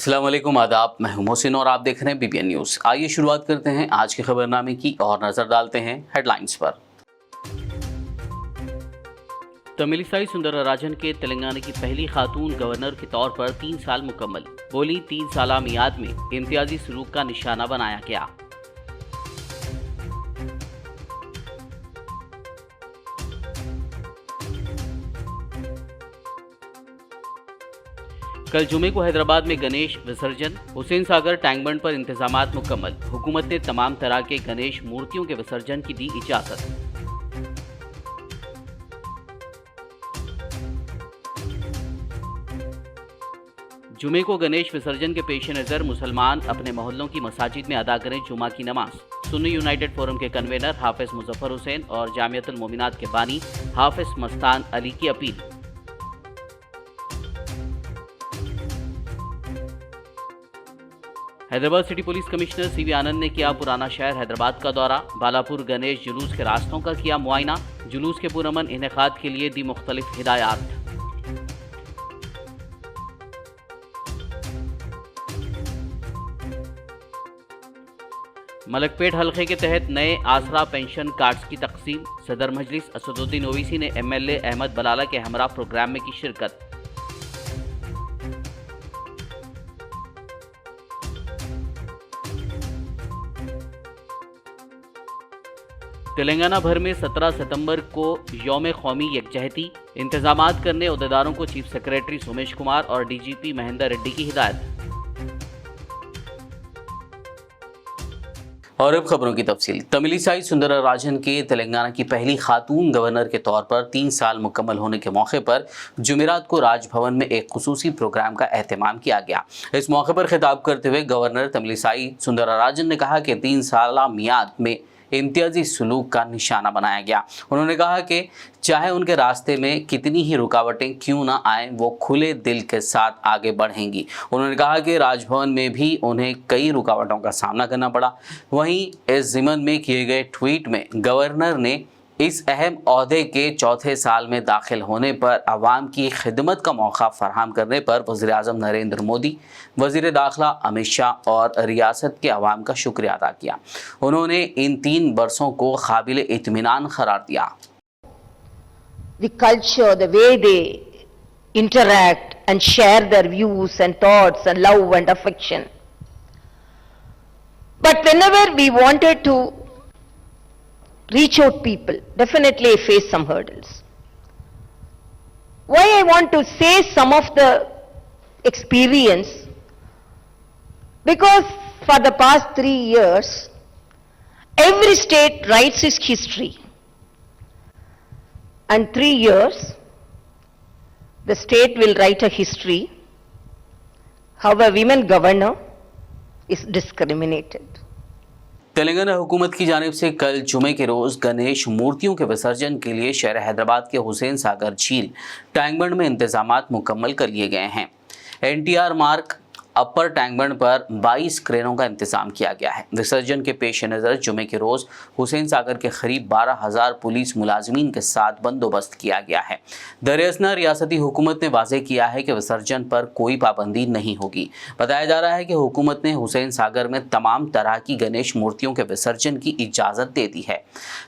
अस्सलाम वालेकुम, आदाब। मैं हूं मोहसिन और आप देख रहे हैं बीबीएन न्यूज़। आइए शुरुआत करते हैं आज के खबरनामे की और नजर डालते हैं हेडलाइंस पर। तमिलिसाई सुंदरराजन के तेलंगाना की पहली खातून गवर्नर के तौर पर 3 साल मुकम्मल। बोली 3 साल मियाद में इम्तियाजी सलूक का निशाना बनाया गया। कल जुमे को हैदराबाद में गणेश विसर्जन। हुसैन सागर टैंक बंड पर इंतजामात मुकम्मल। हुकूमत ने तमाम तरह के गणेश मूर्तियों के विसर्जन की दी इजाजत। जुमे को गणेश विसर्जन के पेश नज़र मुसलमान अपने मोहल्लों की मसाजिद में अदा करें जुमा की नमाज। सुन्नी यूनाइटेड फोरम के कन्वेनर हाफिज मुजफ्फर हुसैन और जामियतुल मोमिनात के बानी हाफिज मस्तान अली की अपील। Hyderabad city police commissioner CV Anand ने किया पुराना शहर हैदराबाद का दौरा। बालापुर गणेश जुलूस के रास्तों का किया मुआयना। जुलूस के पुरअमन इनेकाद के लिए दी मुख्तलिफ हिदायत। मलकपेट हल्के के तहत नए आसरा पेंशन कार्ड्स की तकसीम। सदर मजलिस असदुद्दीन ओवैसी ने एमएलए अहमद बलाला के हमरा प्रोग्राम में की शिरकत। तेलंगाना भर में 17 सितंबर को यौम कौमी यकजहती। इंतजामात करने ओहदेदारों को चीफ सेक्रेटरी सोमेश कुमार और डीजीपी महेंद्र रेड्डी की हिदायत। और अब खबरों की तफसील। तमिलिसाई सुंदरराजन के तेलंगाना की पहली खातून गवर्नर के तौर पर 3 साल मुकम्मल होने के मौके पर जुमेरात को राजभवन में एक खुसूसी प्रोग्राम का एहतमाम किया गया। इस मौके पर खिताब करते हुए गवर्नर तमिलिसाई सुंदरराजन ने कहा कि 3 साल मियाद में इम्तियाजी सलूक का निशाना बनाया गया। उन्होंने कहा कि चाहे उनके रास्ते में कितनी ही रुकावटें क्यों ना आएं, वो खुले दिल के साथ आगे बढ़ेंगी। उन्होंने कहा कि राजभवन में भी उन्हें कई रुकावटों का सामना करना पड़ा। वहीं इस ज़िमन में किए गए ट्वीट में गवर्नर ने इस अहम ओहदे के चौथे साल में दाखिल होने पर आवाम की खिदमत का मौका फराहम करने पर वज़ीर-ए-आज़म नरेंद्र मोदी, वज़ीर दाखिला अमित शाह और रियासत के अवाम का शुक्रिया अदा किया। उन्होंने इन 3 बरसों को काबिल इत्मीनान करार दिया। The culture, the way they interact and share their views and thoughts and love and affection. But whenever we wanted to reach out people, definitely face some hurdles. Why I want to say some of the experience? Because for the past 3 years, every state writes its history. And 3 years, the state will write a history how a women governor is discriminated. Telangana हुकूमत की जानिब से कल जुमे के रोज़ गणेश मूर्तियों के विसर्जन के लिए शहर हैदराबाद के हुसैन सागर झील टैंक बंड में इंतजामात मुकम्मल कर लिए गए हैं। एनटीआर मार्ग अपर टैंक बंड पर 22 क्रेनों का इंतजाम किया गया है। विसर्जन के पेश नज़र जुमे के रोज़ हुसैन सागर के करीब 12,000 पुलिस मुलाजमीन के साथ बंदोबस्त किया गया है। दरअसल रियासती हुकूमत ने वाज़ेह किया है कि विसर्जन पर कोई पाबंदी नहीं होगी। बताया जा रहा है कि हुकूमत ने हुसैन सागर में तमाम तरह की गणेश मूर्तियों के विसर्जन की इजाज़त दे दी है।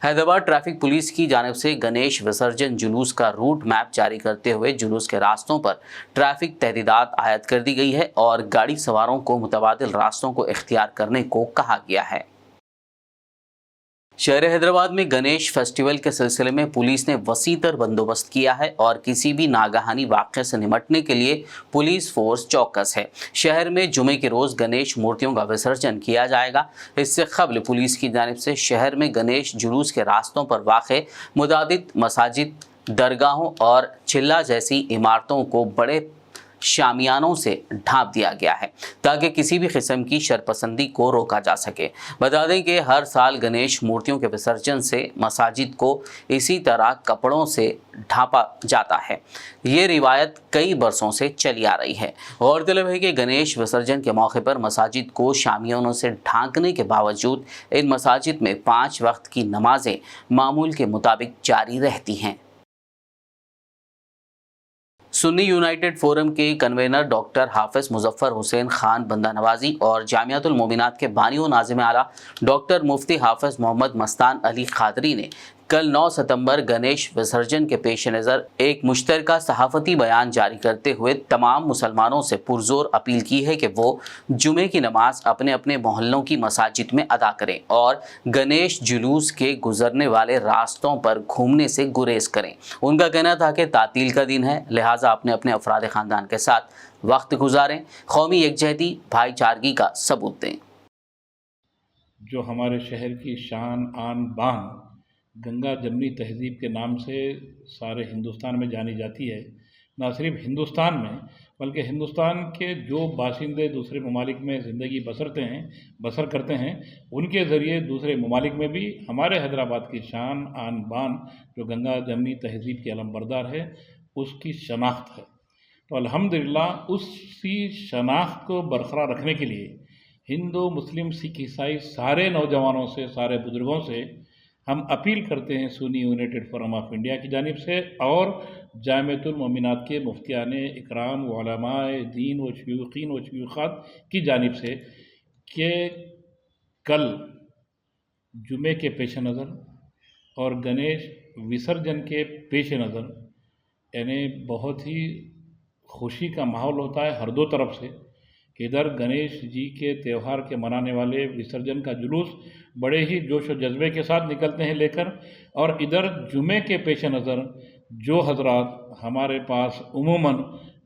हैदराबाद ट्रैफिक पुलिस की जानिब से गणेश विसर्जन जुलूस का रूट मैप जारी करते हुए जुलूस के रास्तों पर ट्रैफिक तहदीदात आयद कर दी गई है और गाड़ी सवारों को मुतबादिल रास्तों को इख्तियार करने को कहा गया है। शहर हैदराबाद में गणेश फेस्टिवल के सिलसिले में पुलिस ने वसीतर बंदोबस्त किया है और किसी भी नागहानी वाक़े से निपटने के लिए पुलिस फोर्स चौकस है। शहर में जुमे के रोज़ गणेश मूर्तियों का विसर्जन किया जाएगा। इससे कबल पुलिस की जानिब से शहर में गणेश जुलूस के रास्तों पर वाक़े मुतादिद मसाजिद, दरगाहों और चिल्ला जैसी इमारतों को बड़े शामियानों से ढांप दिया गया है ताकि किसी भी किस्म की शरपसंदी को रोका जा सके। बता दें कि हर साल गणेश मूर्तियों के विसर्जन से मसाजिद को इसी तरह कपड़ों से ढांपा जाता है। ये रिवायत कई बरसों से चली आ रही है। गौरतलब है कि गणेश विसर्जन के मौके पर मसाजिद को शामियानों से ढांकने के बावजूद इन मसाजिद में 5 वक्त की नमाजें मामूल के मुताबिक जारी रहती हैं। सुन्नी यूनाइटेड फोरम के कन्वेनर डॉक्टर हाफिज मुजफ्फर हुसैन खान बंदा नवाजी और जामियातुल मोमिनात के बानी व नाज़िम आला डॉक्टर मुफ्ती हाफिज मोहम्मद मस्तान अली खादरी ने कल 9 सितंबर गणेश विसर्जन के पेश नज़र एक मुश्तरका सहाफ़ती बयान जारी करते हुए तमाम मुसलमानों से पुरजोर अपील की है कि वो जुमे की नमाज अपने अपने मोहल्लों की मसाजिद में अदा करें और गणेश जुलूस के गुजरने वाले रास्तों पर घूमने से गुरेज करें। उनका कहना था कि तातील का दिन है, लिहाजा अपने अपने अफराद ख़ानदान के साथ वक्त गुजारें, कौमी यकजहती भाईचारगी का सबूत दें। जो हमारे शहर की शान आन बान गंगा जमनी तहज़ीब के नाम से सारे हिंदुस्तान में जानी जाती है, ना सिर्फ हिंदुस्तान में बल्कि हिंदुस्तान के जो बाशिंदे दूसरे ममालिक में ज़िंदगी बसर करते हैं उनके ज़रिए दूसरे ममालिक में भी हमारे हैदराबाद की शान आन बान जो गंगा जमनी तहज़ीब की अलमबरदार है उसकी शनाख्त है। तो अल्हम्दुलिल्लाह उसी शनाख्त को बरकरार रखने के लिए हिंदू मुस्लिम सिख ईसाई सारे नौजवानों से, सारे बुज़ुर्गों से हम अपील करते हैं Sunni united forum of India की जानिब से और जामियातुल मोमिनात के मुफ्तियान इकराम व उलमाए दीन व शयूखीन व शयूखात की जानिब से कि कल जुमे के पेश नज़र और गणेश विसर्जन के पेश नज़र यानी बहुत ही खुशी का माहौल होता है हर दो तरफ से कि इधर गणेश जी के त्यौहार के मनाने वाले विसर्जन का जुलूस बड़े ही जोश और जज्बे के साथ निकलते हैं लेकर, और इधर जुमे के पेश नज़र जो हजरात हमारे पास उमूमन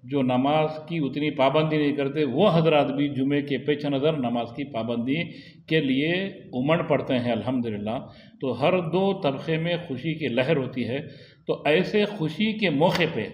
जो नमाज की उतनी पाबंदी नहीं करते वो हजरात भी जुमे के पेश नज़र नमाज की पाबंदी के लिए उमड़ पड़ते हैं अल्हम्दुलिल्लाह। तो हर दो तबके में खुशी की लहर होती है। तो ऐसे खुशी के मौके पे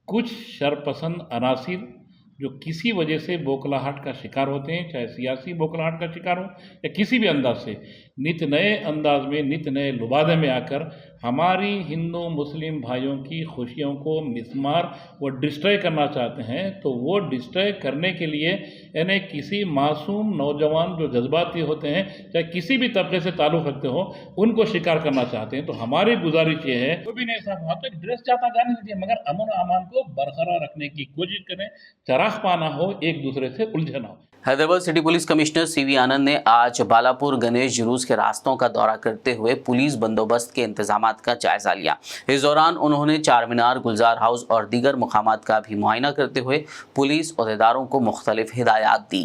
कुछ शरपसंद अनासिर जो किसी वजह से बौखलाहट का शिकार होते हैं, चाहे सियासी बौखलाहट का शिकार हो या किसी भी अंदाज से, नित नए अंदाज में नित नए लुबादे में आकर हमारी हिंदू मुस्लिम भाइयों की खुशियों को मिसमार व डिस्ट्रॉय करना चाहते हैं। तो वो डिस्ट्रॉय करने के लिए यानी किसी मासूम नौजवान जो जज्बाती होते हैं, चाहे किसी भी तबके से ताल्लुक़ रखते हो, उनको शिकार करना चाहते हैं। तो हमारी गुजारिश ये है, कोई भी नहीं साहब वहाँ तक ड्रेस जाता जाने दीजिए, मगर अमन और अमान को बरकरार रखने की कोशिश करें, चराग पाना हो, एक दूसरे से उलझना हो। Hyderabad city police commissioner CV Anand ने आज बालापुर गणेश जुलूस के रास्तों का दौरा करते हुए पुलिस बंदोबस्त के इंतजामात का जायजा लिया। इस दौरान उन्होंने चार मीनार, गुलजार हाउस और दीगर मुकामात का भी मुआयना करते हुए पुलिस ओहदेदारों को मुख्तलिफ हिदायत दी।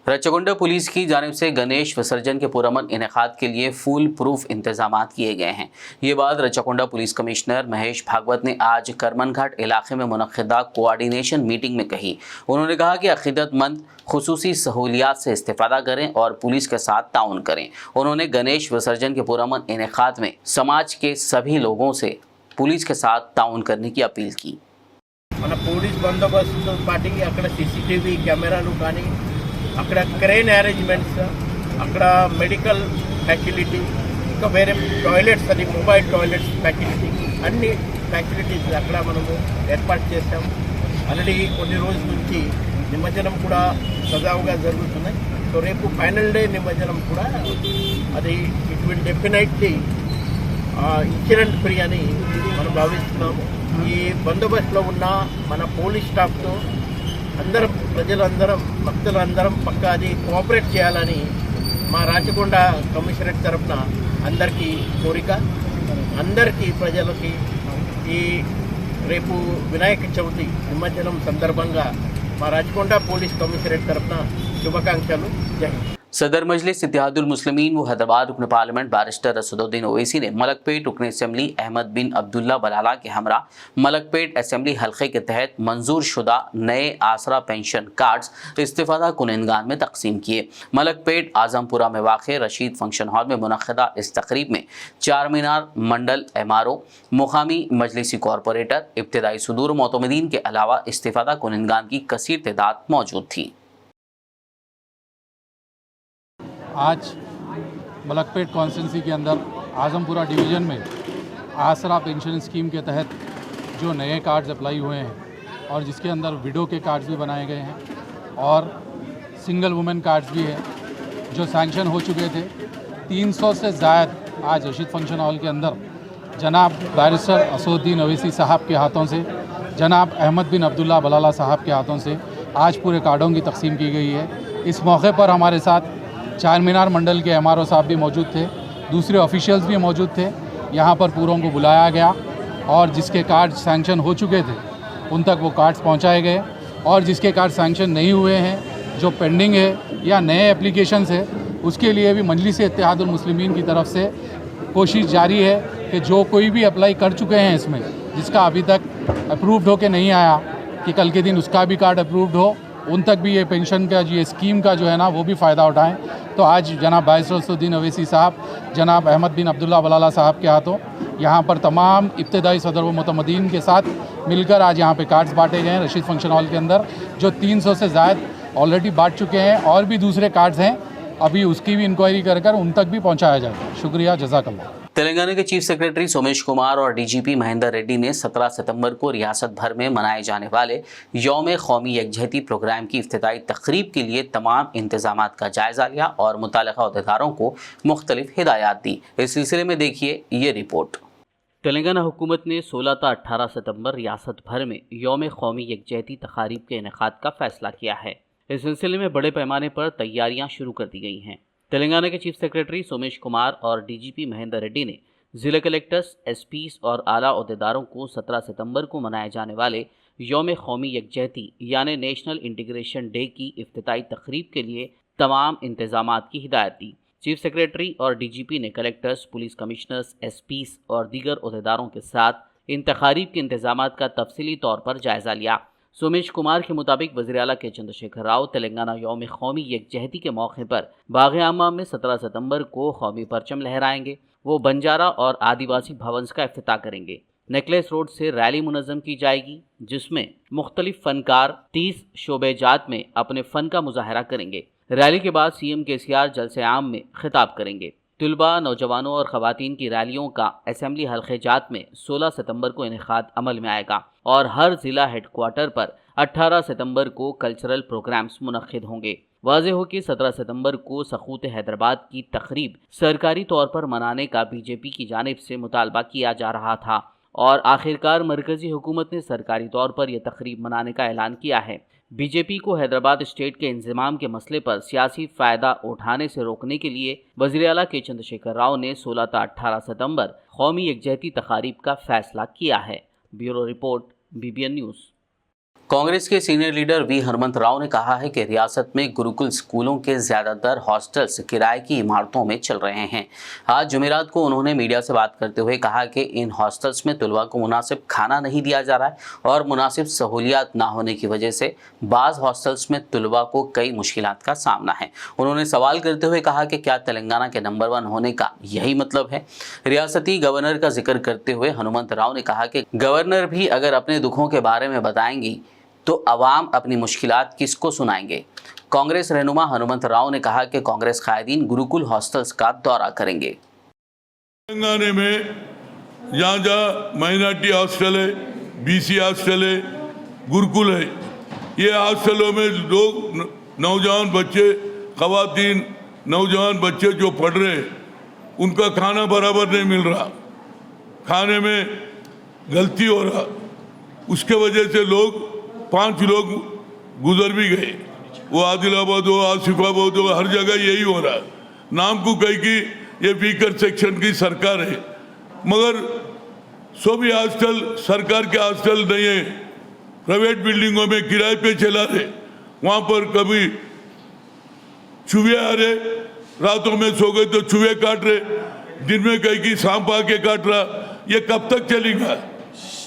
रचगुंडा पुलिस की जानिब से गणेश विसर्जन के पुरअमन इनेकाद के लिए फुल प्रूफ इंतजामात किए गए हैं। ये बात रचगुंडा पुलिस कमिश्नर महेश भागवत ने आज करमनघाट इलाके में मुनक्किदा कोऑर्डिनेशन मीटिंग में कही। उन्होंने कहा कि अक़ीदतमंद खुसूसी सहूलियात से इस्तेफादा करें और पुलिस के साथ ताउन करें। उन्होंने गणेश विसर्जन के पुरअमन इनेकाद में समाज के सभी लोगों से पुलिस के साथ ताउन करने की अपील की। మన పోలీస్ బందోబస్తు పార్టీకి అక్కడ సీసీటీవీ కెమెరాలు కానీ అక్కడ క్రేన్ అరేంజ్మెంట్స్ అక్కడ మెడికల్ ఫ్యాసిలిటీ ఇంకా వేరే టాయిలెట్స్ అని మొబైల్ టాయిలెట్స్ ఫ్యాసిలిటీ అన్ని ఫ్యాసిలిటీస్ అక్కడ మనము ఏర్పాటు చేస్తాం. ఆల్రెడీ కొన్ని రోజుల నుంచి నిమజ్జనం కూడా సజావుగా జరుగుతున్నాయి. సో రేపు ఫైనల్ డే నిమజ్జనం కూడా అది it will definitely incident free అని మనం భావిస్తున్నాము. ఈ బందోబస్తులో ఉన్న మన పోలీస్ స్టాఫ్తో అందరం ప్రజలందరం భక్తులందరం పక్కా అది కోఆపరేట్ చేయాలని మా రాచకొండ కమిషనరేట్ తరఫున అందరికీ కోరిక. అందరికీ ప్రజలకి ఈ రేపు వినాయక చవితి నిమజ్జనం సందర్భంగా మా రాచకొండ పోలీస్ కమిషనరేట్ తరఫున శుభాకాంక్షలు. జై హింద్. सदर मजलिस इत्तेहादुल मुस्लिमीन व हैदराबाद रुकन पार्लियामेंट बैरिस्टर असदुद्दीन ओवैसी ने मलकपेट रुकन असम्बली अहमद बिन अब्दुल्ला बलाला के हमरा मलकपेट असम्बली हल्के के तहत मंजूर शुदा नए आसरा पेंशन कार्ड्स इस्तेफादा कुनंदगान में तकसीम किए। मलकपेट आजमपुरा में वाक़ रशीद फंक्शन हॉल में मुनक़्क़दा इस तकरीब में चार मीनार मंडल एमआरओ, मुकामी मजलिसी कॉरपोरेटर, इब्तदाई सुदूर मोतमदीन के अलावा इस्तेफादा कुनंदगान की कसीर तादाद मौजूद थी। आज मलकपेट कॉन्स्टिट्यूंसी के अंदर आजमपुरा डिवीज़न में आसरा पेंशन स्कीम के तहत जो नए कार्ड्स अप्लाई हुए हैं और जिसके अंदर विडो के कार्ड्स भी बनाए गए हैं और सिंगल वुमेन कार्ड्स भी हैं जो सैंक्शन हो चुके थे। 300 से ज़ायद आज रशीद फंक्शन हॉल के अंदर जनाब बैरिस्टर असदुद्दीन अवैसी साहब के हाथों से, जनाब अहमद बिन अब्दुल्ला बलाला साहब के हाथों से आज पूरे कार्डों की तकसीम की गई है। इस मौके पर हमारे साथ चार मीनार मंडल के MRO साहब भी मौजूद थे, दूसरे ऑफिशियल्स भी मौजूद थे। यहाँ पर पूरों को बुलाया गया और जिसके कार्ड सैंक्शन हो चुके थे उन तक वो कार्ड्स पहुँचाए गए, और जिसके कार्ड सैंक्शन नहीं हुए हैं, जो पेंडिंग है या नए एप्लीकेशंस है, उसके लिए भी मजलिस इत्तेहादुल मुस्लिमीन की तरफ से कोशिश जारी है कि जो कोई भी अप्लाई कर चुके हैं इसमें, जिसका अभी तक अप्रूव्ड हो के नहीं आया, कि कल के दिन उसका भी कार्ड अप्रूव्ड हो, उन तक भी ये पेंशन का ये स्कीम का जो है ना वो भी फ़ायदा उठाएं। तो आज जनाब बैरिस्टर असदुद्दीन अवैसी साहब, जनाब अहमद बिन अब्दुल्ला बलाला साहब के हाथों यहाँ पर तमाम इब्तदाई सदर व मुतमदीन के साथ मिलकर आज यहाँ पे कार्ड्स बांटे गए हैं रशीद फंक्शन हॉल के अंदर, जो 300 से ज़ायद ऑलरेडी बांट चुके हैं, और भी दूसरे कार्ड्स हैं, अभी उसकी भी इंक्वायरी कर उन तक भी पहुँचाया जाएगा। शुक्रिया, जज़ाकल्लाह। तेलंगाना के चीफ सेक्रेटरी सोमेश कुमार और DGP महेंदर रेड्डी ने 17 सितंबर को रियासत भर में मनाए जाने वाले यौम कौमी यकजहती प्रोग्राम की इफ्तिताई तकरीब के लिए तमाम इंतजामात का जायजा लिया और मुताल्लिक़ा अहदेदारों को मुख्तलिफ हिदायत दी। इस सिलसिले में देखिए ये रिपोर्ट। तेलंगाना हुकूमत ने 16 ता 18 सितंबर रियासत भर में यौम कौमी यकजहती तकारीब के इनेकाद का फैसला किया है। इस सिलसिले में बड़े पैमाने पर तैयारियां शुरू कर दी गई हैं। तेलंगाना के चीफ सेक्रेटरी सोमेश कुमार और DGP महेंदर रेड्डी ने जिला कलेक्टर्स, SPs और आला अहदेदारों को 17 सितंबर को मनाए जाने वाले यौम कौमी यकजहती यानी नेशनल इंटीग्रेशन डे की इफ्तिताई तकरीब के लिए तमाम इंतजामात की हिदायत दी। चीफ सेक्रेटरी और DGP ने कलेक्टर्स, पुलिस कमिश्नर्स, SPs और दीगर अहदेदारों के साथ इन तकारीब के इंतजामात का तफसीली तौर पर जायजा लिया। सोमेश कुमार के मुताबिक वज़ीर आला के चंद्रशेखर राव तेलंगाना यौम कौमी यकजहती के मौके पर बाग़ आमा में 17 सितंबर को कौमी परचम लहराएंगे। वो बंजारा और आदिवासी भवन्स का इफ्तिताह करेंगे। नेकलेस रोड से रैली मुनज़्ज़म की जाएगी, जिसमें मुख्तलिफ फ़नकार 30 शोबेजात में अपने फ़न का मुजाहरा करेंगे। रैली के बाद CM KCR जलसे आम में खिताब करेंगे। तलबा, नौजवानों और ख़वातीन की रैलियों का असेंबली हल्क़े जात में 16 सितंबर को इनेकाद अमल में आएगा और हर ज़िला हेडक्वार्टर पर 18 सितंबर को कल्चरल प्रोग्राम्स मुनक्किद होंगे। वाज़ेह हो कि 17 सितंबर को सख़ूत हैदराबाद की तकरीब सरकारी तौर पर मनाने का BJP की जानिब से मुतालबा किया जा रहा था और आखिरकार मरकज़ी हुकूमत ने सरकारी तौर पर यह तकरीब मनाने का ऐलान किया है। BJP को हैदराबाद स्टेट के इंज़माम के मसले पर सियासी फ़ायदा उठाने से रोकने के लिए वज़ीर आला के चंद्रशेखर राव ने 16 ता 18 सितंबर कौमी यकजहती तकारीब का फ़ैसला किया है। Bureau report, BBN news. Congress के senior leader V Hanumantha Rao ने कहा है कि रियासत में गुरुकुल स्कूलों के ज़्यादातर हॉस्टल्स किराए की इमारतों में चल रहे हैं। आज जुमेरात को उन्होंने मीडिया से बात करते हुए कहा कि इन हॉस्टल्स में तलबा को मुनासिब खाना नहीं दिया जा रहा है और मुनासिब सहूलियात ना होने की वजह से बाज़ हॉस्टल्स में तलबा को कई मुश्किलात का सामना है। उन्होंने सवाल करते हुए कहा कि क्या तेलंगाना के नंबर 1 होने का यही मतलब है। रियासती गवर्नर का जिक्र करते हुए हनुमंत राव ने कहा कि गवर्नर भी अगर अपने दुखों के बारे में बताएंगी तो अवाम अपनी मुश्किलात किसको सुनाएंगे। कांग्रेस रहनुमा हनुमंत राव ने कहा कि कांग्रेस कायदीन गुरुकुल हॉस्टल्स का दौरा करेंगे। तेलंगाना में जहाँ जहाँ माइनॉरिटी हॉस्टल है, BC हॉस्टल है, गुरुकुल है, ये हॉस्टलों में लोग नौजवान बच्चे, ख़वातीन नौजवान बच्चे जो पढ़ रहे हैं उनका खाना बराबर नहीं मिल रहा, खाने में गलती हो रहा, उसके वजह से लोग 5 लोग गुजर भी गए। वो आदिलाबाद हो, आसिफाबाद हो, हर जगह यही हो रहा है। नाम को कही कि ये वीकर सेक्शन की सरकार है, मगर सभी हॉस्टल सरकार के हॉस्टल नहीं है, प्राइवेट बिल्डिंगों में किराए पे चला रहे। वहाँ पर कभी चूहे आ रहे, रातों में सो गए तो चूहे काट रहे, दिन में कहीं की सांप आके काट रहा। ये कब तक चलेगा?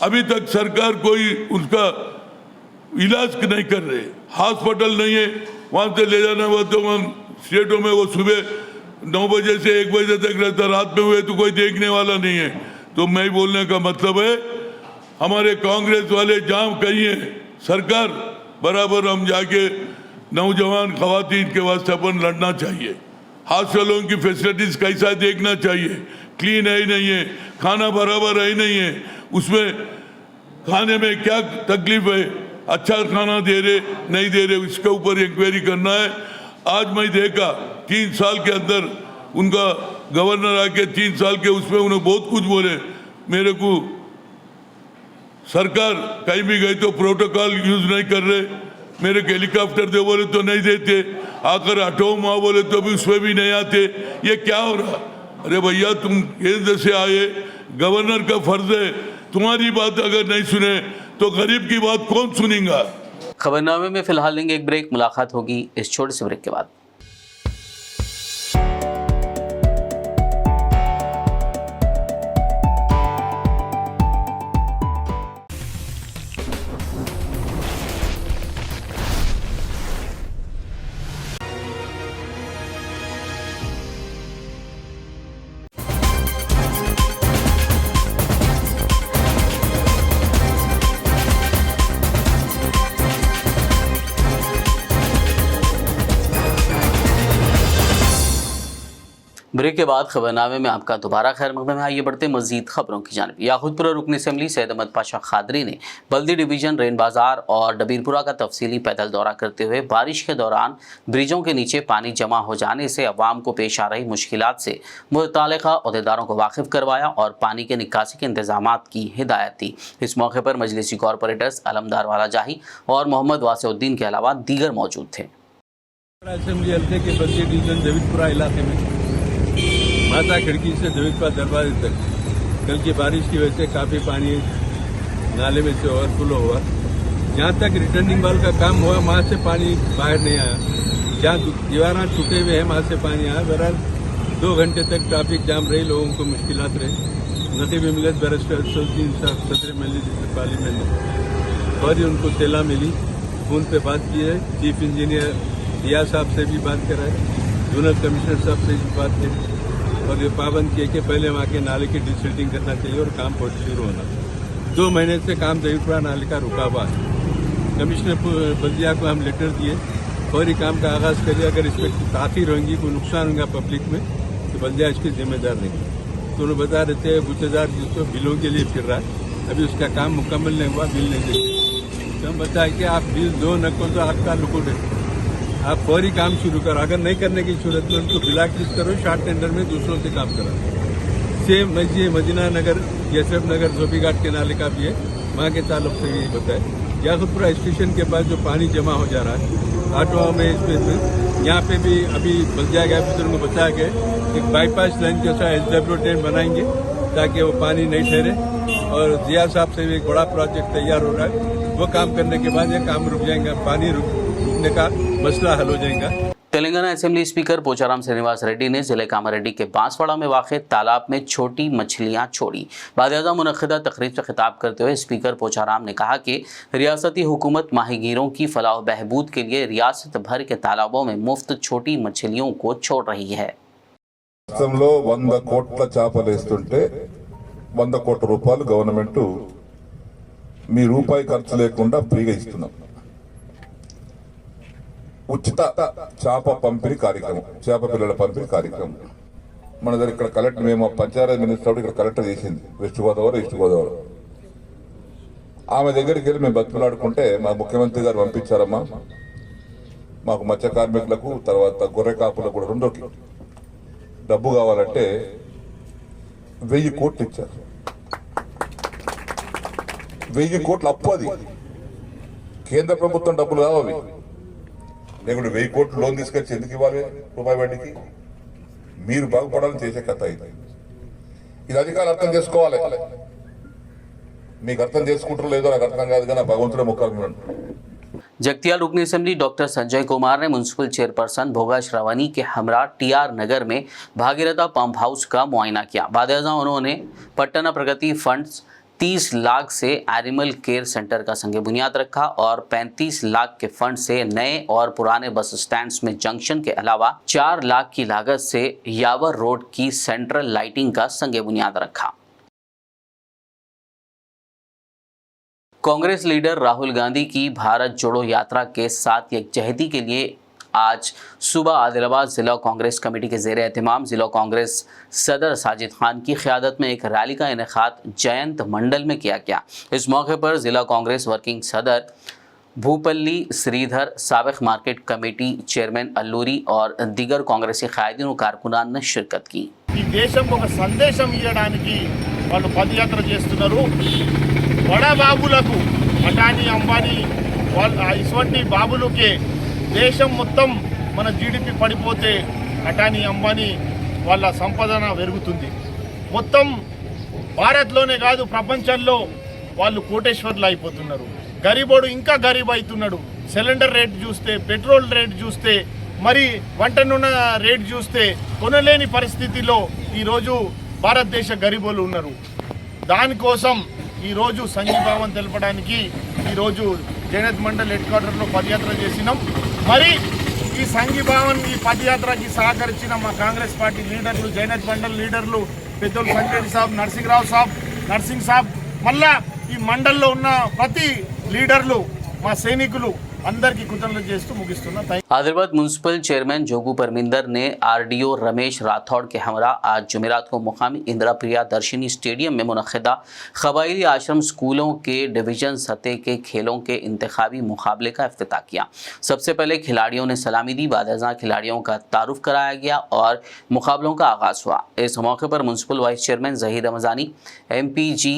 अभी तक सरकार कोई उसका इलाज नहीं कर रहे। हॉस्पिटल नहीं है, वहाँ से ले जाना हुआ तो वहाँ स्टेटों में वो सुबह 9 बजे से 1 बजे तक रहता, रात में हुए तो कोई देखने वाला नहीं है। तो मैं बोलने का मतलब है हमारे कांग्रेस वाले जहाँ कहीं है सरकार बराबर हम जाके नौजवान ख़वातीन के वास्ते अपन लड़ना चाहिए। हॉस्टलों की फैसिलिटीज कैसा देखना चाहिए, क्लीन है ही नहीं है, खाना बराबर है ही नहीं है, उसमें खाने में क्या तकलीफ है, अच्छा खाना दे रहे नहीं दे रहे, इसके ऊपर इंक्वायरी करना है। आज मैं देखा 3 साल के अंदर उनका गवर्नर आके 3 साल के उसमें उन्हें बहुत कुछ बोले, मेरे को सरकार कहीं भी गई तो प्रोटोकॉल यूज नहीं कर रहे, मेरे को हेलीकॉप्टर दे बोले तो नहीं देते, आकर हटाओ माँ बोले तो भी उसमें भी नहीं आते, ये क्या हो रहा? अरे भैया तुम केंद्र से आए, गवर्नर का फर्ज है, तुम्हारी बात अगर नहीं सुने तो गरीब की बात कौन सुनेगा? खबरनामे में फिलहाल लेंगे एक ब्रेक, मुलाकात होगी इस छोटे से ब्रेक के बाद। ब्रेक के बाद खबरनामे में आपका दोबारा खैर मकदम है। आइए बढ़ते मजीद खबरों की जानिब। याकूतपुरा रुकन असेंबली सैयद अहमद पाशा खादरी ने बल्दी डिवीजन, रेन बाजार और डबीरपुरा का तफसीली पैदल दौरा करते हुए बारिश के दौरान ब्रिजों के नीचे पानी जमा हो जाने से अवाम को पेश आ रही मुश्किलात से मुतल्लिका अहदेदारों को वाकिफ करवाया और पानी के निकासी के इंतजामात की हिदायत दी। इस मौके पर मजलिसी कॉरपोरेटर्स अलमदार वाला जाही और मोहम्मद वासिउद्दीन के अलावा दीगर मौजूद थे। असेंबली हल्के के बल्दी डिवीजन जवीदपुरा इलाके में माता खिड़की से जवीदपुरा दरवाजे तक कल की बारिश की वजह से काफ़ी पानी नाले में से ओवरफ्लो हुआ। जहाँ तक रिटर्निंग वाल का काम हुआ वहाँ से पानी बाहर नहीं आया, जहाँ दीवार छूटे हुए हैं वहाँ से पानी आया। बहरहाल 2 घंटे तक ट्रैफिक जाम रही, लोगों को मुश्किलात रही। नकीब मिलत बैरिस्टर असदुद्दीन साहब सदर मजलिस पार्लियामेंट और उनको सेला मिली, फोन पे बात की है। चीफ इंजीनियर दिया साहब से भी बात कराए, जोनल कमिश्नर साहब से भी बात की और ये पाबंद किए कि पहले वहाँ के नाले की डिसिल्टिंग करना चाहिए और काम शुरू होना। 2 महीने से काम जवीदपुरा नाले का रुका हुआ है। कमिश्नर बल्दिया को हम लेटर दिए, फौरी काम का आगाज करिए, अगर इसमें ताखीर होंगी, कोई नुकसान होगा पब्लिक में तो बल्दिया इसकी जिम्मेदार नहीं। तो उन्होंने बता रहे थे गुत्तेदार जिसको बिलों के लिए फिर रहा है, अभी उसका काम मुकम्मल नहीं हुआ, बिल नहीं देते। तो हम बताए कि आप बिल दो न को तो आपका लुकुट है, आप फौरी काम शुरू करो। अगर नहीं करने की सूरत में उनको ब्लैक लिस्ट करो, शार्ट टेंडर में दूसरों से काम करो। सेम मदीना नगर, यसरफ नगर, धोबी घाट के नाले का भी है, वहाँ के ताल्लुक से यही बताए। याकूतपुरा स्टेशन के पास जो पानी जमा हो जा रहा है ऑटो में, इसमें यहाँ पे भी अभी बल्दिया गया बुजुर्ग को बताया गया एक बाईपास लाइन जैसा SW10 बनाएंगे ताकि वो पानी नहीं ठहरे। और जिया साहब से भी एक बड़ा प्रोजेक्ट तैयार हो रहा है, वो काम करने के बाद ये काम रुक जाएगा, पानी रुकने का मसला हल हो जाएगा। तेलंगाना असेंबली स्पीकर पोचाराम श्रीनिवास रेड्डी ने जिले कामारेड्डी के बांसवाड़ा में वाक़े तालाब में छोटी मछलियां छोड़ी। बाद मुनक़्क़िदा तकरीब से खिताब करते हुए स्पीकर पोचाराम ने कहा कि रियासती हुकूमत माहीगीरों की फलाह बहबूद के लिए रियासत भर के तालाबों में मुफ्त छोटी मछलियों को छोड़ रही है। 100 కోట్ల చేపలు వేస్తుంటే 100 కోట్ల రూపాయలు గవర్నమెంట్ మీ రూపాయి ఖర్చు లేకుండా ఫ్రీగా ఇస్తున్నాం. ఉచిత చేప పంపిణీ కార్యక్రమం, చేప పిల్లల పంపిణీ కార్యక్రమం మన దగ్గర ఇక్కడ కలెక్టర్, మేము పంచాయతీ మినిస్టర్ ఇక్కడ కలెక్టర్ చేసింది వెస్ట్ గోదావరి, ఈస్ట్ గోదావరి. ఆమె దగ్గరికి వెళ్ళి మేము బతిమలాడుకుంటే మా ముఖ్యమంత్రి గారు పంపించారమ్మా, మాకు మత్స్య కార్మికులకు తర్వాత గొర్రె కాపులకు కూడా 2కి డబ్బు కావాలంటే 1000 కోట్లు ఇచ్చారు. 1000 కోట్ల అప్పు, అది కేంద్ర ప్రభుత్వం డబ్బులు కావాలి. లేకుంటే 1000 కోట్లు లోన్ తీసుకొచ్చి ఎందుకు ఇవ్వాలి రూపాయి వడ్డీకి? మీరు బాగుపడాలని చేసే కథ ఇది. ఇది అధికారులు అర్థం చేసుకోవాలి. మీకు అర్థం చేసుకుంటారో లేదో నాకు అర్థం కాదు, కానీ భగవంతుడే ముఖాలు. जगतियाल रुकनी असेंबली डॉक्टर संजय कुमार ने म्युनिसिपल चेयरपर्सन भोगा श्रावणी के हमरा TR नगर में भागीरथा पंप हाउस का मुआयना किया। बाद उन्होंने पट्टना प्रगति फंड्स 30 लाख से एनिमल केयर सेंटर का संग बुनियाद रखा और 35 लाख के फंड से नए और पुराने बस स्टैंड्स में जंक्शन के अलावा 4 लाख की लागत से यावर रोड की सेंट्रल लाइटिंग का संग बुनियाद रखा। कांग्रेस लीडर राहुल गांधी की भारत जोड़ो यात्रा के साथ यकजहती के लिए आज सुबह आदिलाबाद जिला कांग्रेस कमेटी के ज़ेर एहतमाम जिला कांग्रेस सदर साजिद खान की क़यादत में एक रैली का इनेकाद जयंत मंडल में किया गया। इस मौके पर जिला कांग्रेस वर्किंग सदर भूपल्ली श्रीधर, साबिक़ मार्केट कमेटी चेयरमैन अल्लूरी और दीगर कांग्रेसी कायदीन और कारकुनान ने शिरकत की। ఈ దేశం ఒక సందేశం ఇవ్వడానికి వాళ్ళు పదయాత్ర చేస్తున్నారు. బడా బాబులకు అటానీ అంబానీ వాళ్ళు ఇటువంటి బాబులకే దేశం మొత్తం మన జీడిపి పడిపోతే అటానీ అంబానీ వాళ్ళ సంపదన పెరుగుతుంది. మొత్తం భారత్లోనే కాదు ప్రపంచంలో వాళ్ళు కోటేశ్వర్లు అయిపోతున్నారు. గరీబోడు ఇంకా గరీబ్ అవుతున్నాడు. సిలిండర్ రేట్ చూస్తే, పెట్రోల్ రేట్ చూస్తే, మరి వంట నూనె రేట్ చూస్తే కొనలేని పరిస్థితిలో ఈరోజు భారతదేశ గరీబోలు ఉన్నారు. దానికోసం ఈరోజు సంఘీభావం తెలపడానికి ఈరోజు జైనత్ మండల్ హెడ్ క్వార్టర్లో పదయాత్ర చేసినాం. మరి ఈ సంఘీభావం ఈ పదయాత్రకి సహకరించిన మా కాంగ్రెస్ పార్టీ లీడర్లు, జైనత్ మండల్ లీడర్లు పెద్దోళ్ళు సంజయ్ సాబ్, నర్సింగ్ సాబ్ మళ్ళా ఈ మండల్లో ఉన్న ప్రతి లీడర్లు మా సైనికులు అందరికీ కృతజ్ఞతలు చేస్తూ ముగిస్తున్నా. हैदराबाद म्यूनसिपल चेयरमैन जोगू परमिंदर ने आरडीओ रमेश राठौड़ के हमरा आज जुमेरात को मुकामी इंदिरा प्रिया दर्शनी स्टेडियम में मुनक़िदा क़बायली आश्रम स्कूलों के डिवीज़न सतह के खेलों के इंतखाबी मुकाबले का इफ्तिताह किया। सबसे पहले खिलाड़ियों ने सलामी दी, बादशाह खिलाड़ियों का तारुफ कराया गया और मुकाबलों का आगाज़ हुआ। इस मौके पर municipal vice chairman Zaheer Ramzani, MP G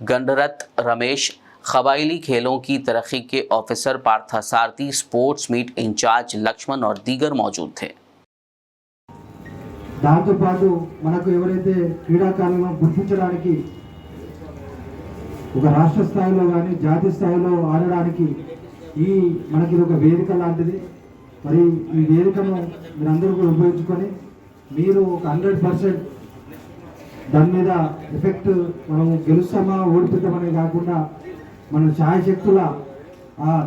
Gandrath Ramesh, क़बायली खेलों की तरक्की के ऑफिसर पार्था सारथी, स्पोर्ट्स मीट इंचार्ज लक्ष्मण और दीगर मौजूद थे। దాంతో పాటు మనకు ఎవరైతే క్రీడాకారులను గుర్తించడానికి ఒక రాష్ట్ర స్థాయిలో కానీ జాతీయ స్థాయిలో ఆడడానికి ఈ మనకి ఒక వేదిక లాంటిది. మరి ఈ వేదికను మీరందరూ కూడా ఉపయోగించుకొని మీరు ఒక 100% దాని మీద ఎఫెక్ట్ మనం గెలుస్తామా ఓడిపోతామనే కాకుండా మన ఛాయశక్తుల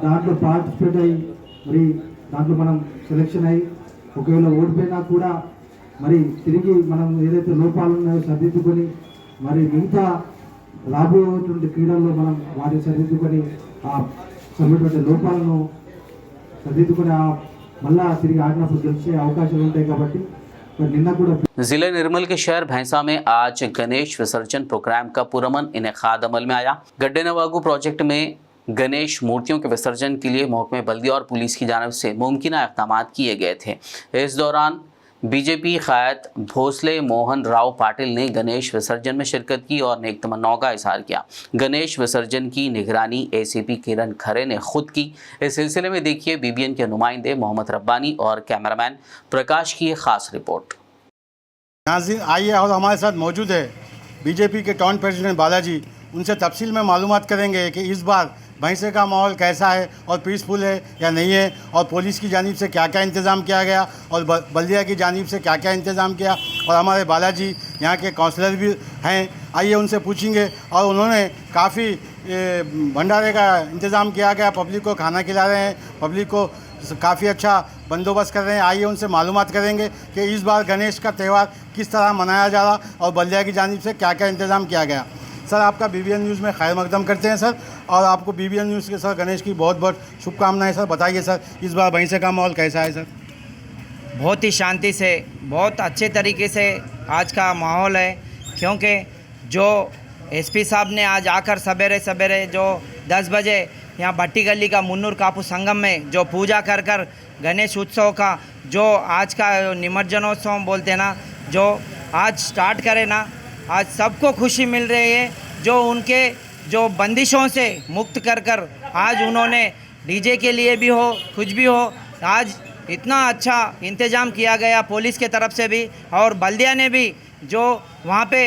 దాంట్లో పార్టిసిపేట్ అయ్యి మరి దాంట్లో మనం సెలెక్షన్ అయ్యి ఒకవేళ ఓడిపోయినా కూడా మరి తిరిగి మనం ఏదైతే లోపాలు ఉన్నాయో సరిదిద్దుకొని మరి మిగతా రాబోయేటువంటి క్రీడల్లో మనం వాటిని సరిదిద్దుకొని ఆ సమైనటువంటి లోపాలను సరిదిద్దుకొని మళ్ళా తిరిగి ఆడినప్పుడు గెలిచే అవకాశాలు ఉంటాయి. కాబట్టి जिले निर्मल के शहर भैंसा में आज गणेश विसर्जन प्रोग्राम का पुरमन इनेकाद अमल में आया। गड्ढे नवागू प्रोजेक्ट में गणेश मूर्तियों के विसर्जन के लिए महकमे बल्दिया और पुलिस की जानिब से मुमकिन इक़दाम किए गए थे। इस दौरान बीजेपी क़ायद भोसले मोहन राव पाटिल ने गणेश विसर्जन में शिरकत की और नेक तमन्नाओं का इजहार किया। गणेश विसर्जन की निगरानी ACP किरण खरे ने खुद की। इस सिलसिले में देखिए BBN के नुमाइंदे मोहम्मद रब्बानी और कैमरामैन प्रकाश की एक खास रिपोर्ट। नाज़रीन आइए और हमारे साथ मौजूद है बीजेपी के टाउन प्रेसिडेंट बालाजी। उनसे तफसील में मालूमात करेंगे कि इस बार भैंसे का माहौल कैसा है और पीसफुल है या नहीं है, और पुलिस की जानिब से क्या क्या इंतज़ाम किया गया और बल्दिया की जानिब से क्या क्या इंतज़ाम किया, और हमारे बालाजी यहाँ के काउंसलर भी हैं। आइए उनसे पूछेंगे। और उन्होंने काफ़ी भंडारे का इंतज़ाम किया गया, पब्लिक को खाना खिला रहे हैं, पब्लिक को काफ़ी अच्छा बंदोबस्त कर रहे हैं। आइए उनसे मालूमात करेंगे कि इस बार गणेश का त्यौहार किस तरह मनाया जा रहा और बल्दिया की जानिब से क्या क्या इंतज़ाम किया गया। सर आपका BBN न्यूज़ में खैर मकदम करते हैं सर, और आपको BBN न्यूज़ के सर गणेश की बहुत बहुत शुभकामनाएं। सर बताइए सर इस बार भैंसे का माहौल कैसा है? सर बहुत ही शांति से, बहुत अच्छे तरीके से आज का माहौल है, क्योंकि जो SP साहब ने आज आकर सवेरे सवेरे जो 10 बजे यहाँ भट्टी गली का मुन्नूर कापू संगम में जो पूजा कर कर गणेश उत्सव का जो आज का निमज्जनोत्सव बोलते हैं ना, जो आज स्टार्ट करे ना, आज सबको खुशी मिल रही है। जो उनके जो बंदिशों से मुक्त कर कर आज उन्होंने DJ के लिए भी हो, कुछ भी हो, आज इतना अच्छा इंतज़ाम किया गया पुलिस के तरफ से भी, और बल्दिया ने भी जो वहाँ पे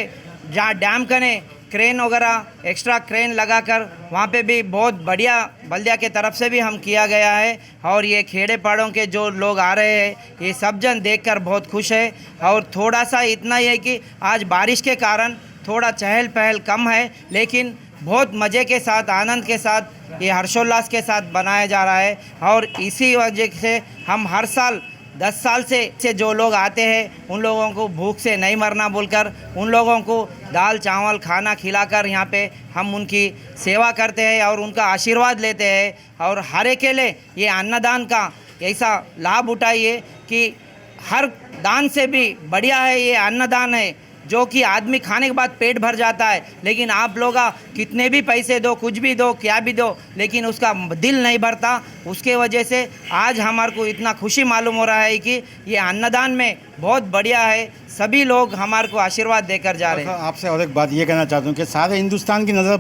जहाँ डैम कने क्रेन वगैरह एक्स्ट्रा क्रेन लगाकर वहाँ पे भी बहुत बढ़िया बल्दिया के तरफ से भी हम किया गया है। और ये खेड़े पाड़ों के जो लोग आ रहे हैं ये सब जन देखकर बहुत खुश है। और थोड़ा सा इतना ही है कि आज बारिश के कारण थोड़ा चहल पहल कम है, लेकिन बहुत मज़े के साथ, आनंद के साथ, ये हर्षोल्लास के साथ बनाया जा रहा है। और इसी वजह से हम हर साल 10 साल से जो लोग आते हैं उन लोगों को भूख से नहीं मरना बोलकर उन लोगों को दाल चावल खाना खिलाकर यहाँ पे हम उनकी सेवा करते हैं और उनका आशीर्वाद लेते हैं। और हर एक के लिए ये अन्नदान का ऐसा लाभ उठाइए कि हर दान से भी बढ़िया है ये अन्नदान है, जो कि आदमी खाने के बाद पेट भर जाता है, लेकिन आप लोग कितने भी पैसे दो, कुछ भी दो, क्या भी दो, लेकिन उसका दिल नहीं भरता। उसके वजह से आज हमारे को इतना खुशी मालूम हो रहा है कि ये अन्नदान में बहुत बढ़िया है। सभी लोग हमारे को आशीर्वाद देकर जा रहे हैं। आपसे और एक बात ये कहना चाहता हूँ कि सारे हिंदुस्तान की नज़र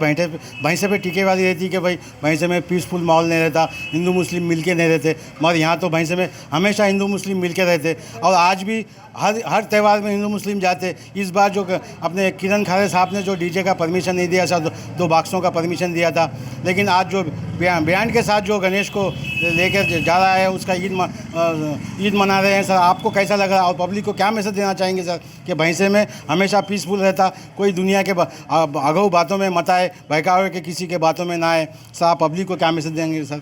भैंसे पे टिके वाली रहती है कि भाई भैंसे में पीसफुल माहौल नहीं रहता, हिंदू मुस्लिम मिलके नहीं रहते, मगर यहाँ तो भैंसे में हमेशा हिंदू मुस्लिम मिलके रहते और आज भी हर त्यौहार में हिंदू मुस्लिम जाते। इस बार जो अपने किरण खारे साहब ने जो डीजे का परमिशन नहीं दिया था, दो बॉक्सों का परमिशन दिया था, लेकिन आज जो बैंड के साथ जो गणेश को लेकर जा रहा है उसका ईद मना रहे हैं सर, आपको कैसा लग रहा है और पब्लिक को क्या मैसेज देना चाहेंगे सर कि भैंसे में हमेशा पीसफुल रहता, कोई दुनिया के अगऊ बातों में मत आए, बहकावे के किसी के बातों में ना आए सर, आप पब्लिक को क्या मैसेज देंगे सर?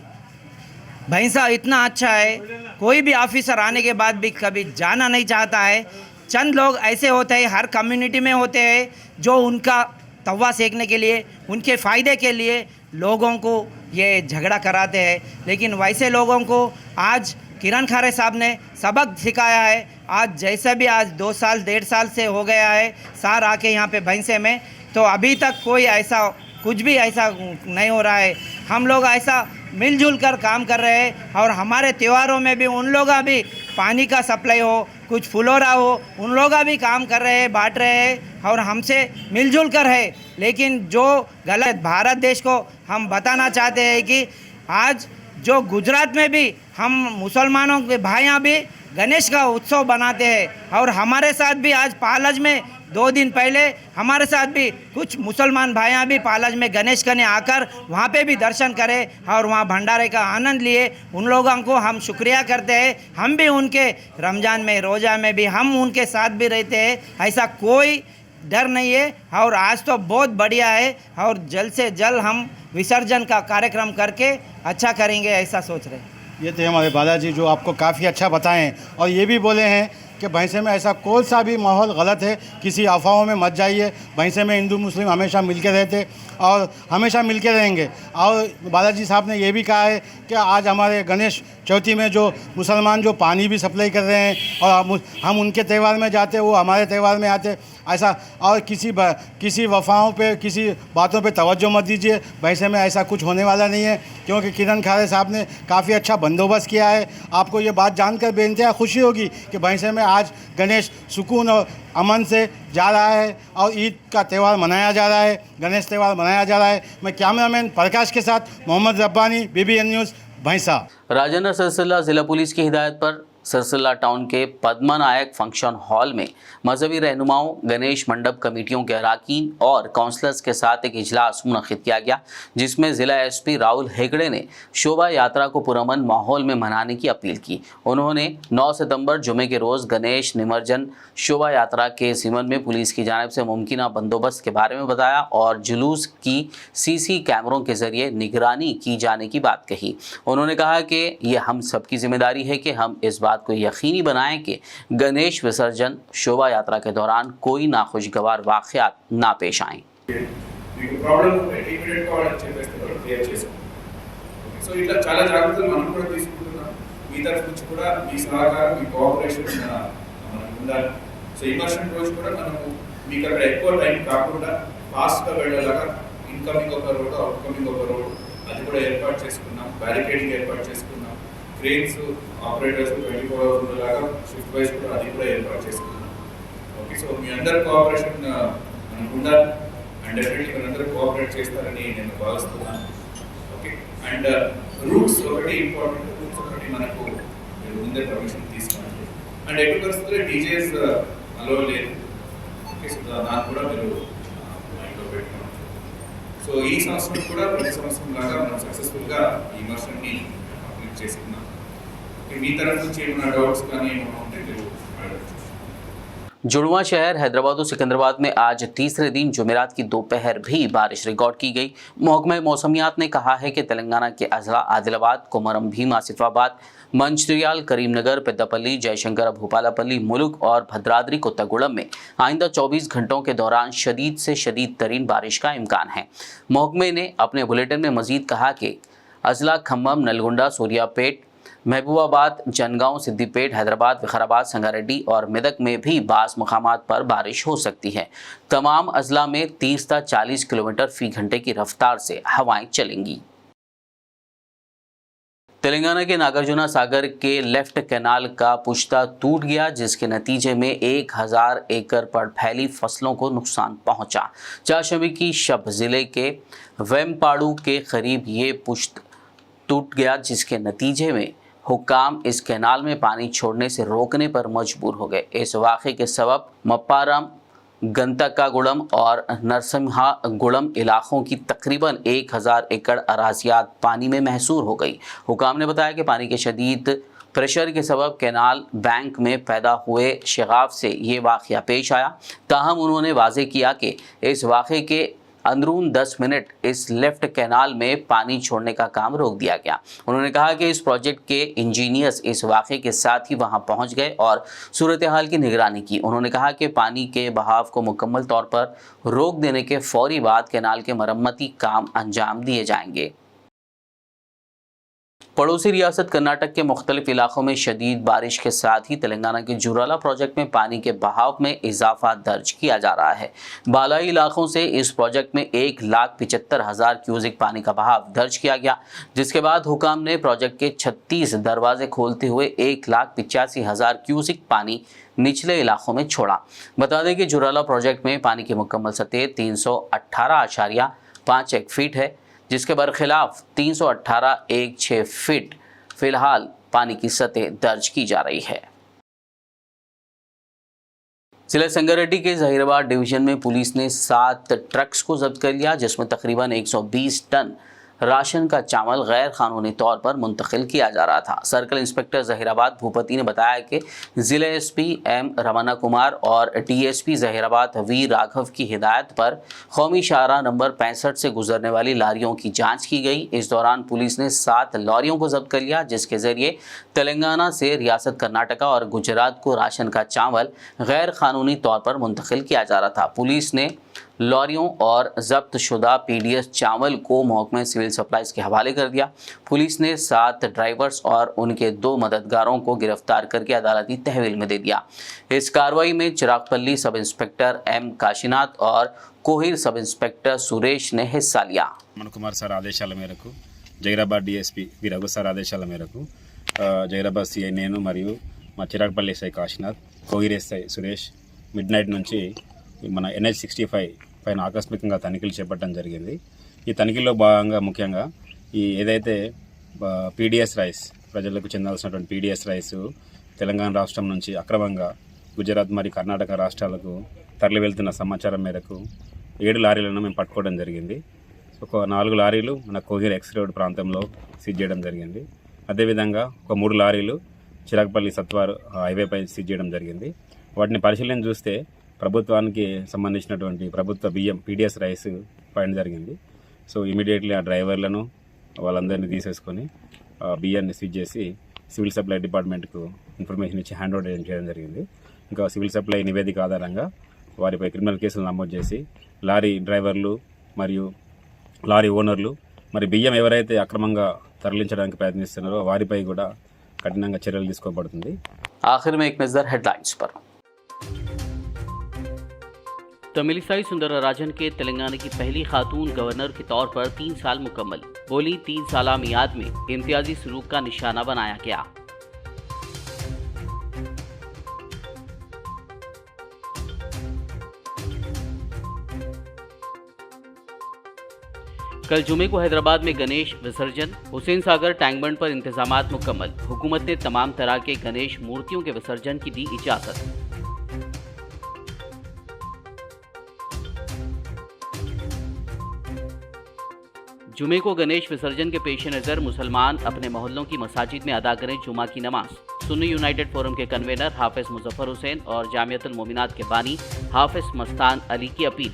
भैंसा इतना अच्छा है, कोई भी ऑफिसर आने के बाद भी कभी जाना नहीं चाहता है। चंद लोग ऐसे होते हैं, हर कम्युनिटी में होते हैं, जो उनका तवा सेकने के लिए, उनके फ़ायदे के लिए लोगों को ये झगड़ा कराते हैं। लेकिन वैसे लोगों को आज किरण खारे साहब ने सबक सिखाया है। आज जैसे भी आज 2 साल 1.5 साल से हो गया है सार आके यहाँ पे भैंसे में, तो अभी तक कोई ऐसा कुछ भी ऐसा नहीं हो रहा है। हम लोग ऐसा मिलजुल कर काम कर रहे हैं और हमारे त्योहारों में भी उन लोग भी पानी का सप्लाई हो, कुछ फुलोरा हो, उन लोग भी काम कर रहे हैं, बांट रहे हैं और हमसे मिलजुल कर है। लेकिन जो गलत भारत देश को हम बताना चाहते हैं कि आज जो गुजरात में भी हम मुसलमानों के भाइयाँ भी गणेश का उत्सव बनाते हैं और हमारे साथ भी आज पालज में 2 दिन पहले हमारे साथ भी कुछ मुसलमान भाइयाँ भी पालज में गणेश करने आकर वहाँ पे भी दर्शन करें और वहाँ भंडारे का आनंद लिए। उन लोगों को हम शुक्रिया करते हैं। हम भी उनके रमज़ान में रोज़ा में भी हम उनके साथ भी रहते हैं, ऐसा कोई डर नहीं है। और आज तो बहुत बढ़िया है और जल्द से जल्द हम विसर्जन का कार्यक्रम करके अच्छा करेंगे, ऐसा सोच रहे हैं। ये थे हमारे बालाजी जो आपको काफ़ी अच्छा बताएं और ये भी बोले हैं कि भैंसे में ऐसा कोई सा भी माहौल गलत है, किसी अफवाहों में मत जाइए। भैंसे में हिंदू मुस्लिम हमेशा मिलके रहते और हमेशा मिलके रहेंगे। और बालाजी साहब ने ये भी कहा है कि आज हमारे गणेश चौथी में जो मुसलमान जो पानी भी सप्लाई कर रहे हैं और हम उनके त्यौहार में जाते, वो हमारे त्यौहार में आते, ऐसा और किसी वफाओं पे किसी बातों पे तवज्जो मत दीजिए। भैंसे में ऐसा कुछ होने वाला नहीं है क्योंकि किरण खारे साहब ने काफ़ी अच्छा बंदोबस्त किया है। आपको ये बात जानकर बेइंतहा खुशी होगी कि भैंसे में आज गणेश सुकून और अमन से जा रहा है और ईद का त्यौहार मनाया जा रहा है, गणेश त्यौहार मनाया जा रहा है। मैं कैमरामैन प्रकाश के साथ मोहम्मद रब्बानी, BBN न्यूज़, भैंसा। राजेंद्र सरसिल्ला जिला पुलिस की हिदायत पर सरसिल्ला टाउन के पद्मानायक फंक्शन हॉल में मजहबी रहनुमाओं, गणेश मंडप कमेटियों के अराकीन और काउंसलर्स के साथ एक इजलास मुनक्किद किया गया, जिसमें जिला SP राहुल हेगड़े ने शोभा यात्रा को पुरअमन माहौल में मनाने की अपील की। उन्होंने 9 सितंबर जुमे के रोज़ गणेश निमज्जन शोभा यात्रा के ज़िमन में पुलिस की जानिब से मुमकिन बंदोबस्त के बारे में बताया और जुलूस की CC कैमरों के जरिए निगरानी की जाने की बात कही। उन्होंने कहा कि ये हम सबकी जिम्मेदारी है कि हम इस बात को यकीनी बनाएं कि गणेश विसर्जन शोभा यात्रा के दौरान कोई नाखुशगवार वाक़यात ना पेश आएं। సో ఇట్లా చాలా జాగ్రత్తలు మనం కూడా తీసుకుంటున్నాం. మీ తరఫు నుంచి కూడా మీ సహకారం, మీ కోఆపరేషన్ మనకు ఉండాలి. సో ఇమర్షన్ రోజు కూడా మనము మీకు అక్కడ ఎక్కువ టైం కాకుండా ఫాస్ట్గా వెళ్ళేలాగా ఇన్కమింగ్ ఒక రోడ్, అవుట్కమింగ్ ఒక రోడ్ అది కూడా ఏర్పాటు చేసుకున్నాం. బ్యారికేడింగ్ ఏర్పాటు చేసుకున్నాం. క్రేన్స్ ఆపరేటర్స్ 24 hours ఉండేలాగా షిఫ్ట్ వైజ్ కూడా అది కూడా ఏర్పాటు చేసుకున్నాం. ఓకే, సో మీ అందరి కోఆపరేషన్ మనకు ఉండాలి అండ్ డెఫినెట్లీ మీరందరూ కోఆపరేట్ చేస్తారని నేను భావిస్తున్నాను. ఓకే, అండ్ రూట్స్ ఒకటి ఇంపార్టెంట్. రూట్స్ ఒకటి మనకు మీరు ముందే పర్మిషన్ తీసుకోండి అండ్ ఎటు పరిస్థితుల్లో డీజేస్ అలో లేదు. ఓకే, సో దాన్ని కూడా మీరు మైండ్లో పెట్టుకోండి. సో ఈ సంవత్సరం కూడా ప్రతి సంవత్సరం లాగా మనం సక్సెస్ఫుల్గా ఈ ఇమర్షన్ని కంప్లీట్ చేసుకున్నాం. మీ తరఫు నుంచి ఏమైనా డౌట్స్ కానీ ఏమైనా ఉంటే మీరు అడగచ్చు. जुड़वा शहर हैदराबाद और सिकंदराबाद में आज तीसरे दिन जुमेरात की दोपहर भी बारिश रिकॉर्ड की गई। महकमा मौसमियात ने कहा है कि तेलंगाना के अजला आदिलाबाद, कोमरम भीम, आसिफाबाद, मंचिर्याल, करीमनगर, पेद्दापल्ली, जयशंकर, भूपालापल्ली, मुलुक और भद्राद्री कोत्तागुड़म में आइंदा 24 घंटों के दौरान शदीद से शदीद तरीन बारिश का इम्कान है। महकमे ने अपने बुलेटिन में मजीद कहा कि अजला खम्मम, नलगुंडा, सूर्यापेट, महबूबाबाद, जनगांव, सिद्दीपेट, हैदराबाद, विकाराबाद, संगारेड्डी और मेदक में भी बास मकामात पर बारिश हो सकती है। तमाम अजला में 30 से 40 किलोमीटर फी घंटे की रफ्तार से हवाएं चलेंगी। तेलंगाना के नागार्जुना सागर के लेफ्ट कैनाल का पुश्ता टूट गया, जिसके नतीजे में 1000 एकड़ पर फैली फसलों को नुकसान पहुंचा। चाशमी की शब जिले के वेमपाड़ू के करीब ये पुश्त टूट गया, जिसके नतीजे में हुक्काम इस कैनाल में पानी छोड़ने से रोकने पर मजबूर हो गए। इस वाक़े के सबब मप्पाराम, गंतकागुड़म और नरसिम्हागुड़म इलाकों की तकरीबन 1000 एकड़ अराजियात पानी में महसूर हो गई। हुकाम ने बताया कि पानी के शदीद प्रेशर के सबब कैनाल बैंक में पैदा हुए शिगाफ से ये वाक़या पेश आया। ताहम उन्होंने वाज़े किया कि इस वाक़े के अंदरून 10 मिनट इस लेफ्ट कैनाल में पानी छोड़ने का काम रोक दिया गया। उन्होंने कहा कि इस प्रोजेक्ट के इंजीनियर्स इस वाक़े के साथ ही वहां पहुंच गए और सूरत हाल की निगरानी की। उन्होंने कहा कि पानी के बहाव को मुकम्मल तौर पर रोक देने के फौरी बाद कैनाल के मरम्मती काम अंजाम दिए जाएंगे। पड़ोसी रियासत कर्नाटक के मुख्तलिफ इलाकों में शदीद बारिश के साथ ही तेलंगाना के जुराला प्रोजेक्ट में पानी के बहाव में इजाफा दर्ज किया जा रहा है। बालाई इलाकों से इस प्रोजेक्ट में 1,75,000 क्यूसिक पानी का बहाव दर्ज किया गया, जिसके बाद हुकाम ने प्रोजेक्ट के 36 दरवाजे खोलते हुए 1,85,000 क्यूसिक पानी निचले इलाकों में छोड़ा। बता दें कि जुराला प्रोजेक्ट में पानी की मुकम्मल सतह 318.51 फीट है, जिसके बरखिलाफ 318.16 फीट फिलहाल पानी की सतह दर्ज की जा रही है। जिला संगारेड्डी के जहीराबाद डिवीजन में पुलिस ने 7 ट्रक्स को जब्त कर लिया, जिसमें तकरीबन 120 टन राशन का चावल गैर कानूनी तौर पर मुंतकिल किया जा रहा था। सर्कल इंस्पेक्टर जहीराबाद भूपति ने बताया कि जिला एसपी एम रमना कुमार और डीएसपी जहीराबाद वी राघव की हिदायत पर कौमी शाहराह नंबर 65 से गुजरने वाली लारियों की जांच की गई। इस दौरान पुलिस ने 7 लॉरियों को जब्त कर लिया, जिसके जरिए तेलंगाना से रियासत कर्नाटका और गुजरात को राशन का चावल गैर कानूनी तौर पर मुंतकिल किया जा रहा था। पुलिस ने लॉरियों और जब्त शुदा पीडीएस चावल को महकमे सिविल सप्लाईज के हवाले कर दिया। पुलिस ने 7 ड्राइवर्स और उनके 2 मददगारों को गिरफ्तार करके अदालती तहवील में दे दिया। इस कार्रवाई में चिरागपल्ली सब इंस्पेक्टर एम काशीनाथ और कोहिर सब इंस्पेक्टर सुरेश ने हिस्सा लिया। मन कुमार सर आदेशाల మేరకు Zaheerabad DSP V Raghu sir ఆదేశాల మేరకు జైరాబాద్ సిఐ నేను మరియు మా Chiragpalli SI Kashinath, Kohir SI Suresh midnight నుంచి మన NH65 పైన ఆకస్మికంగా తనిఖీలు చేపట్టడం జరిగింది। ఈ తనిఖీల్లో భాగంగా ముఖ్యంగా ఈ ఏదైతే పీడిఎస్ రైస్ ప్రజలకు చెందాల్సినటువంటి పీడిఎస్ రైస్ తెలంగాణ రాష్ట్రం నుంచి అక్రమంగా గుజరాత్ మరియు కర్ణాటక రాష్ట్రాలకు తరలి వెళ్తున్న సమాచారం మేరకు 7 లారీలను మేము పట్టుకోవడం జరిగింది। ఒక 4 లారీలు మన కోహిర్ ఎక్స్ రోడ్ ప్రాంతంలో సీజ్ చేయడం జరిగింది। అదేవిధంగా ఒక 3 లారీలు చిరాగపల్లి సత్వార్ హైవేపై సీజ్ చేయడం జరిగింది। వాటిని పరిశీలన చూస్తే ప్రభుత్వానికి సంబంధించినటువంటి ప్రభుత్వ బియ్యం పీడిఎస్ రైస్ పైన జరిగింది। సో ఇమీడియట్లీ ఆ డ్రైవర్లను వాళ్ళందరినీ తీసేసుకొని బియ్యాన్ని సీజ్ చేసి సివిల్ సప్లై డిపార్ట్మెంట్కు ఇన్ఫర్మేషన్ ఇచ్చి హ్యాండ్ ఓవర్ చేయడం జరిగింది। ఇంకా సివిల్ సప్లై నివేదిక ఆధారంగా వారిపై క్రిమినల్ కేసులు నమోదు చేసి లారీ డ్రైవర్లు మరియు లారీ ఓనర్లు మరి బియ్యం ఎవరైతే అక్రమంగా తరలించడానికి ప్రయత్నిస్తున్నారో వారిపై కూడా కఠినంగా చర్యలు తీసుకోబడుతుంది। आखिर में एक नज़र हेडलाइंस पर। तमिलिसाई सुंदरराजन के तेलंगाना की पहली खातून गवर्नर के तौर पर 3 साल मुकम्मल। बोली 3 साल मियाद में इम्तियाजी सलूक का निशाना बनाया गया। कल जुमे को हैदराबाद में गणेश विसर्जन। हुसैन सागर टैंकबंड पर इंतजामात मुकम्मल। हुकूमत ने तमाम तरह के गणेश मूर्तियों के विसर्जन की दी इजाजत। जुमे को गणेश विसर्जन के पेश नज़र मुसलमान अपने मोहल्लों की मसाजिद में अदा करें जुमा की नमाज। सुन्नी यूनाइटेड फोरम के कन्वेनर हाफिज मुजफ्फर हुसैन और जामियतुल मोमिनात के बानी हाफिज मस्तान अली की अपील।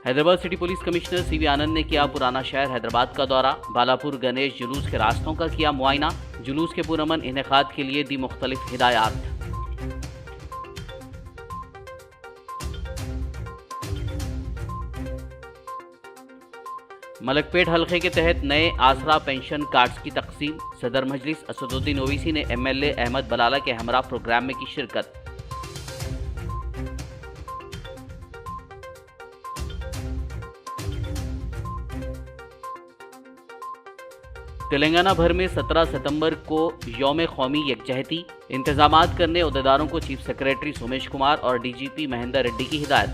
Hyderabad city police commissioner CV Anand ने किया पुराना शहर हैदराबाद का दौरा। बालापुर गणेश जुलूस के रास्तों का किया मुआयना। जुलूस के पुरअमन इनेकाद के लिए दी मुख्तलिफ हिदायत। मलकपेट हलके के तहत नए आसरा पेंशन कार्ड्स की तकसीम। सदर मजलिस असदुद्दीन ओवैसी ने MLA अहमद बलाला के हमरा प्रोग्राम में की शिरकत। तेलंगाना भर में 17 सितंबर को यौम कौमी यकजहती, इंतजामात करने अहदेदारों को चीफ सेक्रेटरी सोमेश कुमार और डीजीपी महेंद्र रेड्डी की हिदायत।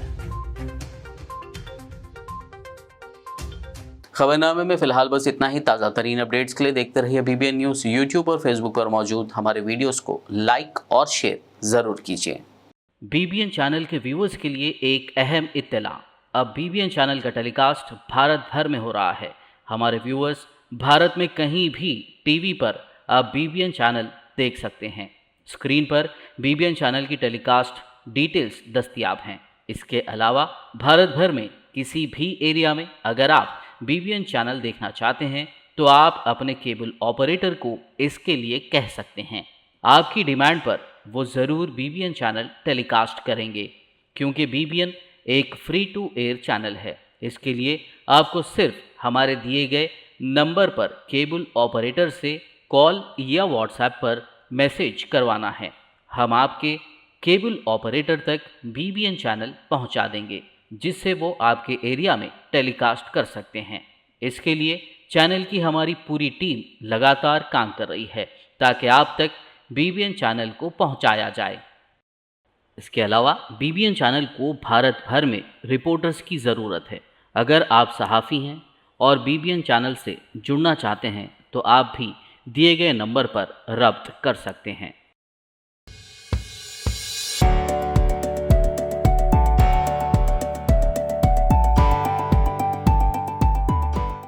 खबरनामे में फिलहाल बस इतना ही। ताज़ा तरीन अपडेट्स के लिए देखते रहिए BBN न्यूज़। यूट्यूब और फेसबुक पर मौजूद हमारे वीडियोस को लाइक और शेयर ज़रूर कीजिए। BBN चैनल के व्यूअर्स के लिए एक अहम इत्तला, अब BBN चैनल का टेलीकास्ट भारत भर में हो रहा है। हमारे व्यूअर्स भारत में कहीं भी टीवी पर अब BBN चैनल देख सकते हैं। स्क्रीन पर BBN चैनल की टेलीकास्ट डिटेल्स दस्तयाब हैं। इसके अलावा भारत भर में किसी भी एरिया में अगर आप BBN चैनल देखना चाहते हैं तो आप अपने केबल ऑपरेटर को इसके लिए कह सकते हैं। आपकी डिमांड पर वो ज़रूर BBN चैनल टेलीकास्ट करेंगे, क्योंकि BBN एक फ्री टू एयर चैनल है। इसके लिए आपको सिर्फ हमारे दिए गए नंबर पर केबल ऑपरेटर से कॉल या व्हाट्सएप पर मैसेज करवाना है। हम आपके केबल ऑपरेटर तक BBN चैनल पहुंचा देंगे, जिससे वो आपके एरिया में टेलीकास्ट कर सकते हैं। इसके लिए चैनल की हमारी पूरी टीम लगातार काम कर रही है ताकि आप तक BBN चैनल को पहुंचाया जाए। इसके अलावा BBN चैनल को भारत भर में रिपोर्टर्स की ज़रूरत है। अगर आप सहाफ़ी हैं और BBN चैनल से जुड़ना चाहते हैं तो आप भी दिए गए नंबर पर रब्त कर सकते हैं।